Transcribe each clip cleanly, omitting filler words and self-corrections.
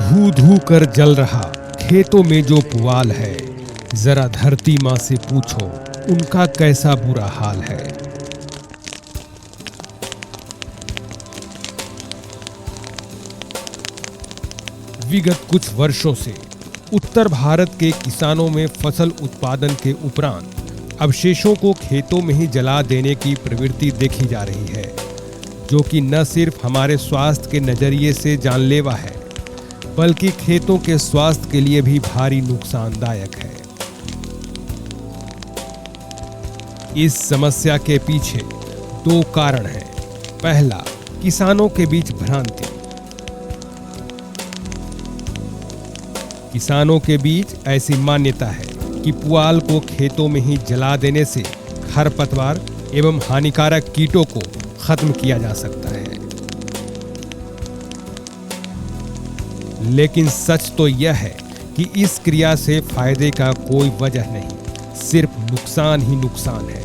धू धू कर जल रहा खेतों में जो पुआल है, जरा धरती माँ से पूछो उनका कैसा बुरा हाल है। विगत कुछ वर्षों से उत्तर भारत के किसानों में फसल उत्पादन के उपरांत अवशेषों को खेतों में ही जला देने की प्रवृत्ति देखी जा रही है, जो कि न सिर्फ हमारे स्वास्थ्य के नजरिए से जानलेवा है, बल्कि खेतों के स्वास्थ्य के लिए भी भारी नुकसानदायक है। इस समस्या के पीछे दो कारण हैं। पहला, किसानों के बीच भ्रांति। किसानों के बीच ऐसी मान्यता है कि पुआल को खेतों में ही जला देने से खरपतवार एवं हानिकारक कीटों को खत्म किया जा सकता है। लेकिन सच तो यह है कि इस क्रिया से फायदे का कोई वजह नहीं, सिर्फ नुकसान ही नुकसान है।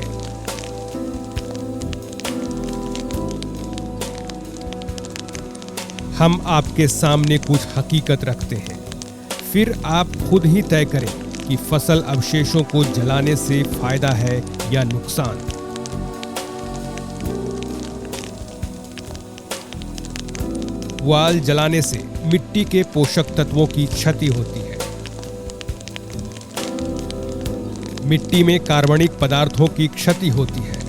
हम आपके सामने कुछ हकीकत रखते हैं, फिर आप खुद ही तय करें कि फसल अवशेषों को जलाने से फायदा है या नुकसान। पुआल जलाने से मिट्टी के पोषक तत्वों की क्षति होती है। मिट्टी में कार्बनिक पदार्थों की क्षति होती है।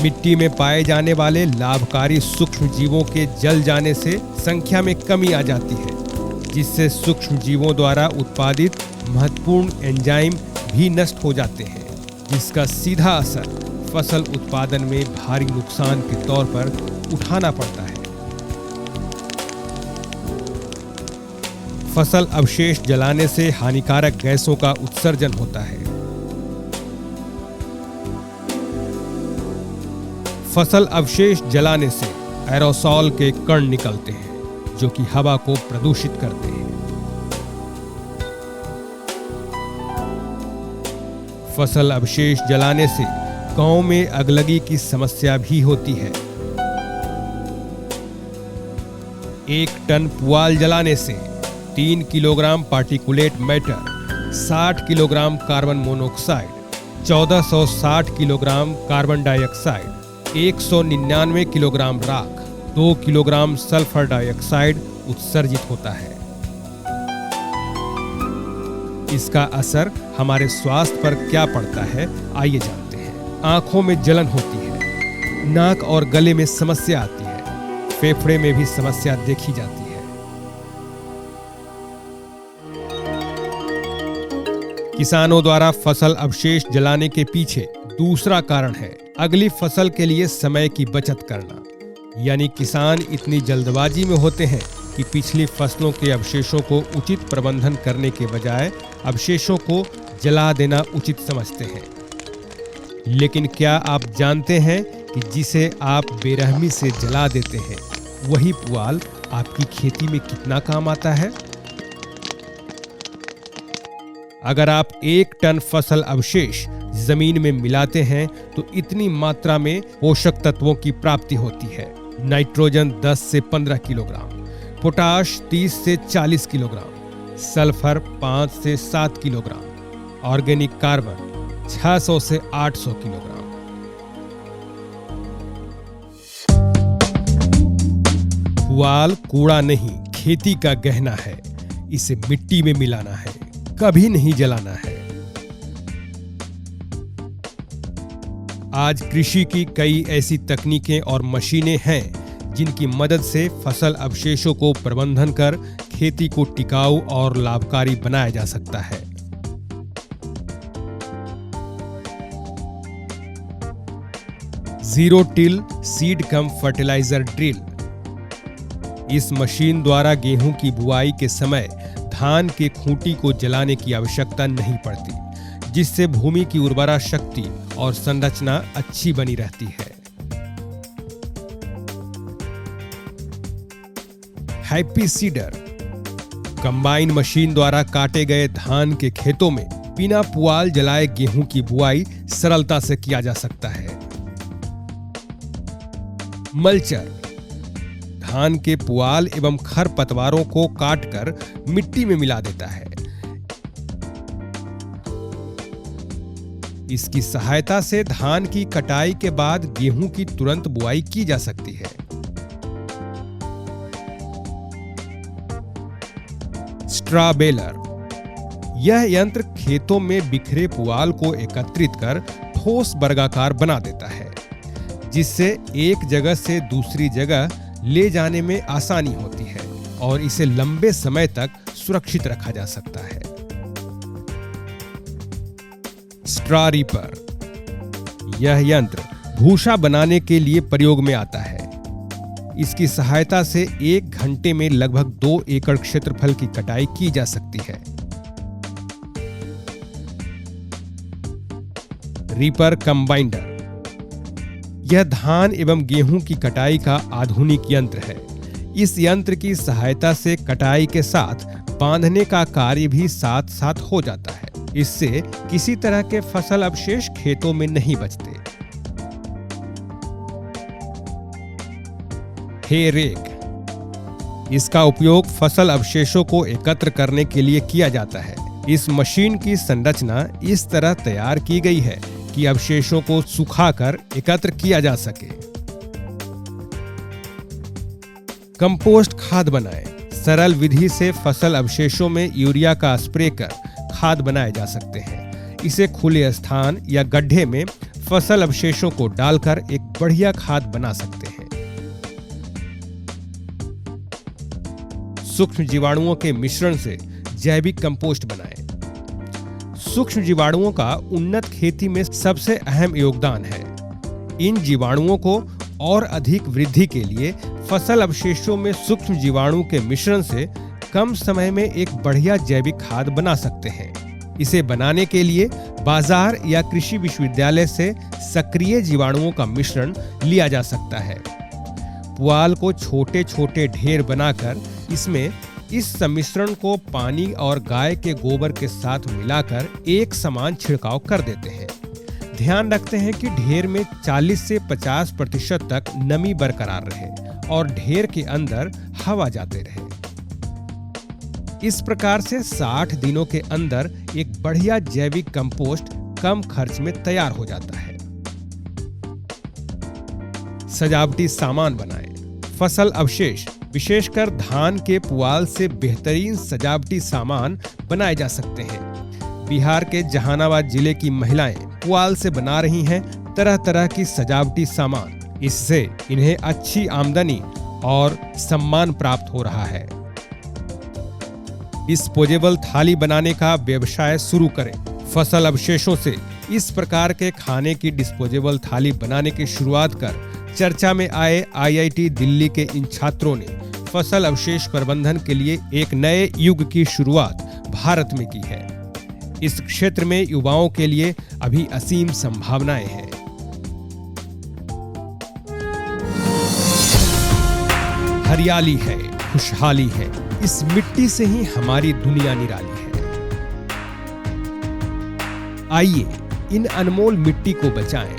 मिट्टी में पाए जाने वाले लाभकारी सूक्ष्म जीवों के जल जाने से संख्या में कमी आ जाती है, जिससे सूक्ष्म जीवों द्वारा उत्पादित महत्वपूर्ण एंजाइम भी नष्ट हो जाते हैं, जिसका सीधा असर फसल उत्पादन में भारी नुकसान के तौर पर उठाना पड़ता है। फसल अवशेष जलाने से हानिकारक गैसों का उत्सर्जन होता है। फसल अवशेष जलाने से एरोसॉल के कण निकलते हैं, जो कि हवा को प्रदूषित करते हैं। फसल अवशेष जलाने से गांव में अगलगी की समस्या भी होती है। 1 टन पुआल जलाने से 3 kilogram particulate matter, 60 kilogram carbon monoxide, 1460 kilogram carbon dioxide, 199 kilogram राख, 2 किलोग्राम सल्फर डाइऑक्साइड उत्सर्जित होता है। इसका असर हमारे स्वास्थ्य पर क्या पड़ता है, आइए जानते हैं। आंखों में जलन होती है, नाक और गले में समस्या आती है, फेफड़े में भी समस्या देखी जाती है। किसानों द्वारा फसल अवशेष जलाने के पीछे दूसरा कारण है अगली फसल के लिए समय की बचत करना। यानी किसान इतनी जल्दबाजी में होते हैं कि पिछली फसलों के अवशेषों को उचित प्रबंधन करने के बजाय अवशेषों को जला देना उचित समझते हैं। लेकिन क्या आप जानते हैं कि जिसे आप बेरहमी से जला देते हैं, वही पुआल आपकी खेती में कितना काम आता है? अगर आप 1 टन फसल अवशेष जमीन में मिलाते हैं तो इतनी मात्रा में पोषक तत्वों की प्राप्ति होती है। नाइट्रोजन 10 से 15 किलोग्राम, पोटाश 30 से 40 किलोग्राम, सल्फर 5 से 7 किलोग्राम, ऑर्गेनिक कार्बन 600 से 800 किलोग्राम। पुआल कूड़ा नहीं, खेती का गहना है। इसे मिट्टी में मिलाना है, कभी नहीं जलाना है। आज कृषि की कई ऐसी तकनीकें और मशीनें हैं जिनकी मदद से फसल अवशेषों को प्रबंधन कर खेती को टिकाऊ और लाभकारी बनाया जा सकता है। Zero till seed cum fertilizer drill. इस मशीन द्वारा गेहूं की बुआई के समय धान के खूंटी को जलाने की आवश्यकता नहीं पड़ती, जिससे भूमि की उर्वरा शक्ति और संरचना अच्छी बनी रहती है। Happy seeder. कंबाइन मशीन द्वारा काटे गए धान के खेतों में बिना पुआल जलाए गेहूं की बुआई सरलता से किया जा सकता है। मल्चर धान के पुआल एवं खरपतवारों को काटकर मिट्टी में मिला देता है। इसकी सहायता से धान की कटाई के बाद गेहूं की तुरंत बुआई की जा सकती है। स्ट्रा बेलर यह यंत्र खेतों में बिखरे पुआल को एकत्रित कर ठोस वर्गाकार बना देता है, जिससे एक जगह से दूसरी जगह ले जाने में आसानी होती है और इसे लंबे समय तक सुरक्षित रखा जा सकता है। स्ट्रा रीपर यह यंत्र भूसा बनाने के लिए प्रयोग में आता है। इसकी सहायता से 1 घंटे में लगभग 2 एकड़ क्षेत्रफल की कटाई की जा सकती है। रीपर कंबाइनर यह धान एवं गेहूं की कटाई का आधुनिक यंत्र है। इस यंत्र की सहायता से कटाई के साथ बांधने का कार्य भी साथ साथ हो जाता है। इससे किसी तरह के फसल अवशेष खेतों में नहीं बचते। हे रेक इसका उपयोग फसल अवशेषों को एकत्र करने के लिए किया जाता है। इस मशीन की संरचना इस तरह तैयार की गई है कि अवशेषों को सुखाकर एकत्र किया जा सके। कंपोस्ट खाद बनाएं। सरल विधि से फसल अवशेषों में यूरिया का स्प्रे कर खाद बनाए जा सकते हैं। इसे खुले स्थान या गड्ढे में फसल अवशेषों को डालकर एक बढ़िया खाद बना सकते हैं। सूक्ष्म जीवाणुओं के मिश्रण से जैविक कंपोस्ट बनाएं। सूक्ष्म जीवाणुओं का उन्नत खेती में सबसे अहम योगदान है। इन जीवाणुओं को और अधिक वृद्धि के लिए फसल अवशेषों में सूक्ष्म जीवाणु के मिश्रण से कम समय में एक बढ़िया जैविक खाद बना सकते हैं। इसे बनाने के लिए बाजार या कृषि विश्वविद्यालय से सक्रिय जीवाणुओं का मिश्रण लिया जा सकता है। पुआल को छोटे छोटे ढेर बनाकर इसमें इस सम्मिश्रण को पानी और गाय के गोबर के साथ मिलाकर एक समान छिड़काव कर देते हैं। ध्यान रखते हैं कि ढेर में 40 से 50% तक नमी बरकरार रहे और ढेर के अंदर हवा जाते रहे। इस प्रकार से 60 दिनों के अंदर एक बढ़िया जैविक कंपोस्ट कम खर्च में तैयार हो जाता है। सजावटी सामान बनाएं। फसल अवशेष विशेषकर धान के पुआल से बेहतरीन सजावटी सामान बनाए जा सकते हैं। बिहार के जहानाबाद जिले की महिलाएं पुआल से बना रही हैं तरह तरह की सजावटी सामान। इससे इन्हें अच्छी आमदनी और सम्मान प्राप्त हो रहा है। डिस्पोजेबल थाली बनाने का व्यवसाय शुरू करें। फसल अवशेषों से इस प्रकार के खाने की डिस्पोजेबल थाली बनाने की शुरुआत कर चर्चा में आए IIT दिल्ली के इन छात्रों ने फसल अवशेष प्रबंधन के लिए एक नए युग की शुरुआत भारत में की है। इस क्षेत्र में युवाओं के लिए अभी असीम संभावनाएं हैं। हरियाली है, खुशहाली है, इस मिट्टी से ही हमारी दुनिया निराली है। आइए इन अनमोल मिट्टी को बचाएं,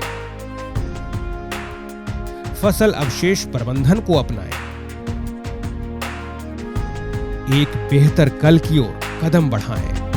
फसल अवशेष प्रबंधन को अपनाएं, एक बेहतर कल की ओर कदम बढ़ाएं।